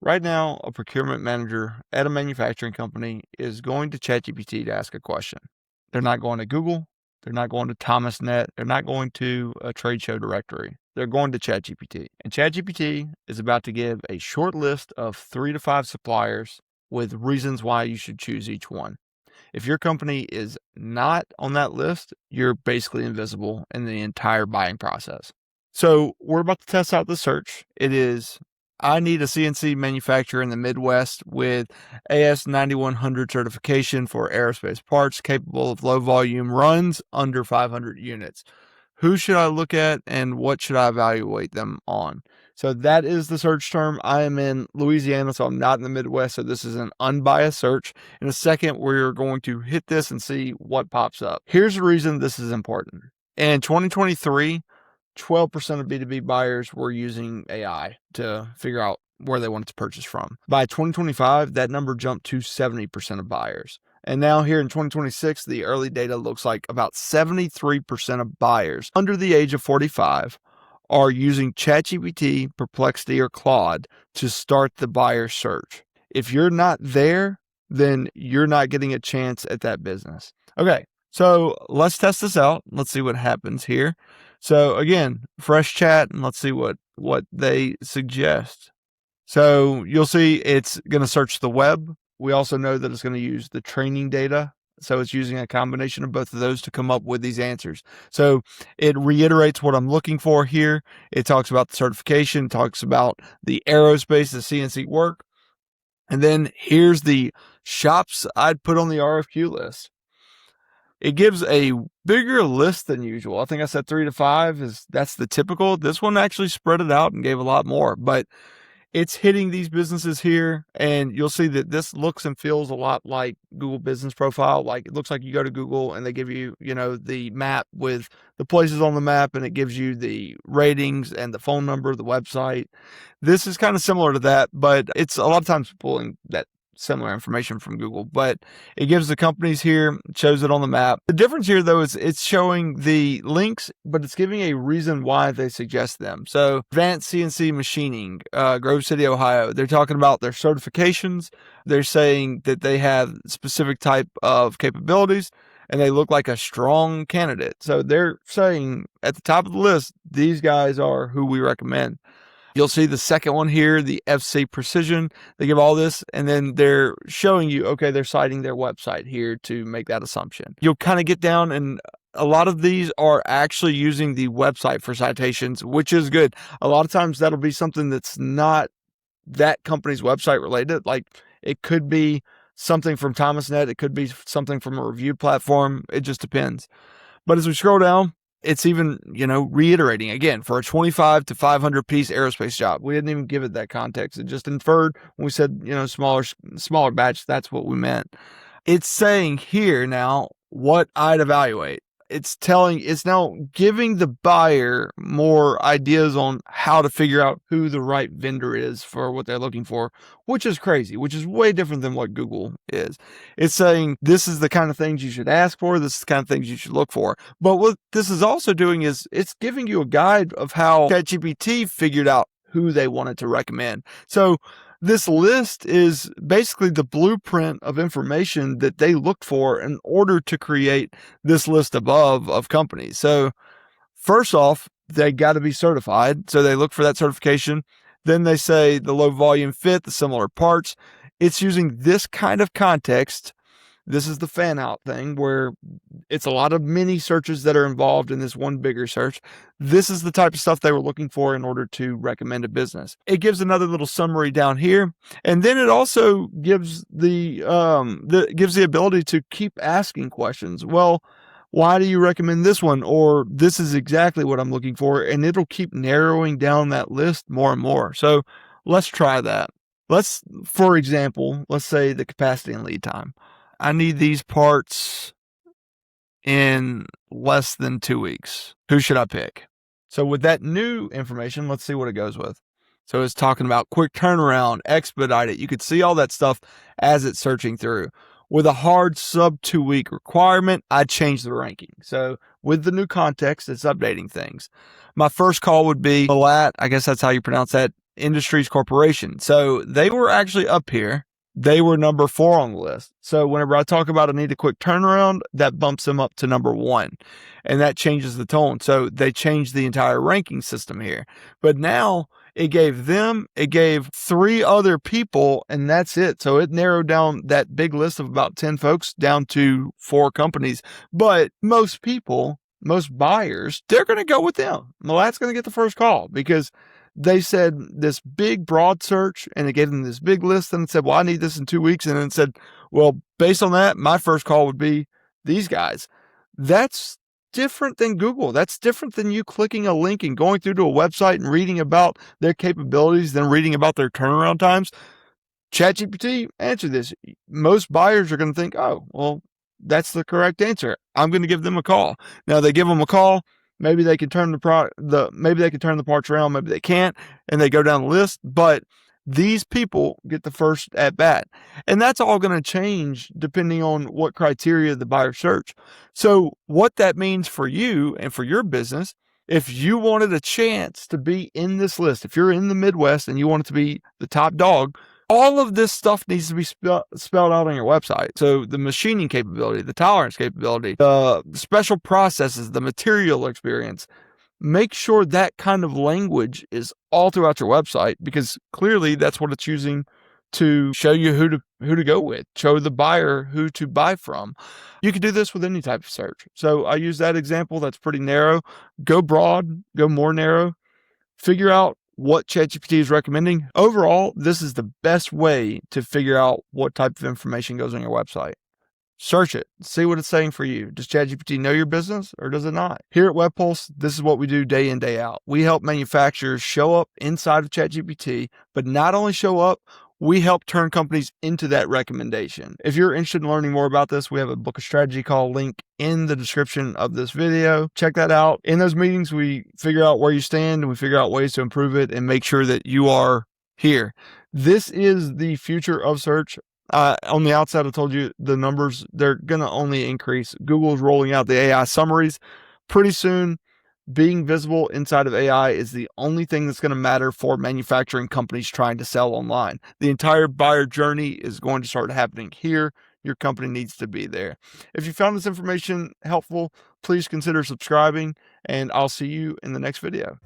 Right now, a procurement manager at a manufacturing company is going to ChatGPT to ask a question. They're not going to Google. They're not going to ThomasNet. They're not going to a trade show directory. They're going to ChatGPT. And ChatGPT is about to give a short list of 3 to 5 suppliers with reasons why you should choose each one. If your company is not on that list, you're basically invisible in the entire buying process. So we're about to test out the search. I need a CNC manufacturer in the Midwest with AS9100 certification for aerospace parts capable of low volume runs under 500 units. Who should I look at and what should I evaluate them on? So that is the search term. I am in Louisiana, so I'm not in the Midwest. So this is an unbiased search. In a second, we're going to hit this and see what pops up. Here's the reason this is important. In 2023, 12% of B2B buyers were using AI to figure out where they wanted to purchase from. By 2025, that number jumped to 70% of buyers. And now here in 2026, the early data looks like about 73% of buyers under the age of 45 are using ChatGPT, Perplexity, or Claude to start the buyer search. If you're not there, then you're not getting a chance at that business. Okay, so let's test this out. Let's see what happens here. So again, fresh chat, and let's see what they suggest. So you'll see it's going to search the web. We also know that it's going to use the training data. So it's using a combination of both of those to come up with these answers. So it reiterates what I'm looking for here. It talks about the certification, talks about the aerospace, the CNC work. And then here's the shops I'd put on the RFQ list. It gives a bigger list than usual. I think I said 3 to 5 that's the typical. This one actually spread it out and gave a lot more, but it's hitting these businesses here, and you'll see that this looks and feels a lot like Google Business Profile. Like it looks like you go to Google and they give you, the map with the places on the map, and it gives you the ratings and the phone number, the website. This is kind of similar to that, but it's a lot of times pulling that similar information from Google, but it gives the companies here, shows it on the map. The difference here though is it's showing the links, but it's giving a reason why they suggest them. So Advanced CNC Machining, Grove City, Ohio, they're talking about their certifications. They're saying that they have specific type of capabilities and they look like a strong candidate. So they're saying at the top of the list, these guys are who we recommend. You'll see the second one here, the FC Precision. They give all this, and then they're showing you, okay, they're citing their website here to make that assumption. You'll kind of get down, and a lot of these are actually using the website for citations, which is good. A lot of times that'll be something that's not that company's website related. Like it could be something from ThomasNet. It could be something from a review platform. It just depends. But as we scroll down, it's even, reiterating again for a 25 to 500 piece aerospace job. We didn't even give it that context. It just inferred when we said, smaller batch, that's what we meant. It's saying here now what I'd evaluate. It's now giving the buyer more ideas on how to figure out who the right vendor is for what they're looking for, which is crazy, which is way different than what Google is. It's saying this is the kind of things you should ask for. This is the kind of things you should look for. But what this is also doing is it's giving you a guide of how ChatGPT figured out who they wanted to recommend. So this list is basically the blueprint of information that they looked for in order to create this list above of companies. So first off, they got to be certified. So they look for that certification. Then they say the low volume fit, the similar parts. It's using this kind of context. This is the fan out thing where it's a lot of mini searches that are involved in this one bigger search. This is the type of stuff they were looking for in order to recommend a business. It gives another little summary down here. And then it also gives the ability to keep asking questions. Well, why do you recommend this one? Or this is exactly what I'm looking for. And it'll keep narrowing down that list more and more. So let's try that. For example, let's say the capacity and lead time. I need these parts in less than 2 weeks. Who should I pick? So with that new information, let's see what it goes with. So it's talking about quick turnaround, expedite it. You could see all that stuff as it's searching through. With a hard sub 2 week requirement, I change the ranking. So with the new context, it's updating things. My first call would be Malat. I guess that's how you pronounce that. Industries Corporation. So they were actually up here. They were number 4 on the list. So whenever I talk about I need a quick turnaround, that bumps them up to number 1. And that changes the tone. So they changed the entire ranking system here. But now it gave 3 other people, and that's it. So it narrowed down that big list of about 10 folks down to 4 companies. But most people, most buyers, they're going to go with them. Well, that's going to get the first call because they said this big broad search and it gave them this big list and it said, well, I need this in 2 weeks. And then it said, well, based on that, my first call would be these guys. That's different than Google. That's different than you clicking a link and going through to a website and reading about their capabilities than reading about their turnaround times. ChatGPT, answer this. Most buyers are going to think, oh, well, that's the correct answer. I'm going to give them a call. Now they give them a call. Maybe they can turn maybe they can turn the parts around. Maybe they can't, and they go down the list. But these people get the first at bat, and that's all going to change depending on what criteria the buyer search. So what that means for you and for your business, if you wanted a chance to be in this list, if you're in the Midwest and you want it to be the top dog, all of this stuff needs to be spelled out on your website. So the machining capability, the tolerance capability, the special processes, the material experience, make sure that kind of language is all throughout your website because clearly that's what it's using to show you who to go with, show the buyer who to buy from. You can do this with any type of search. So I use that example. That's pretty narrow. Go broad, go more narrow, figure out what ChatGPT is recommending. Overall, this is the best way to figure out what type of information goes on your website. Search it, see what it's saying for you. Does ChatGPT know your business or does it not? Here at WebPulse, this is what we do day in, day out. We help manufacturers show up inside of ChatGPT, but not only show up, we help turn companies into that recommendation. If you're interested in learning more about this, we have a book of strategy call link in the description of this video. Check that out. In those meetings, we figure out where you stand and we figure out ways to improve it and make sure that you are here. This is the future of search. On the outside, I told you the numbers, they're going to only increase. Google's rolling out the AI summaries pretty soon. Being visible inside of AI is the only thing that's going to matter for manufacturing companies trying to sell online. The entire buyer journey is going to start happening here. Your company needs to be there. If you found this information helpful, please consider subscribing, and I'll see you in the next video.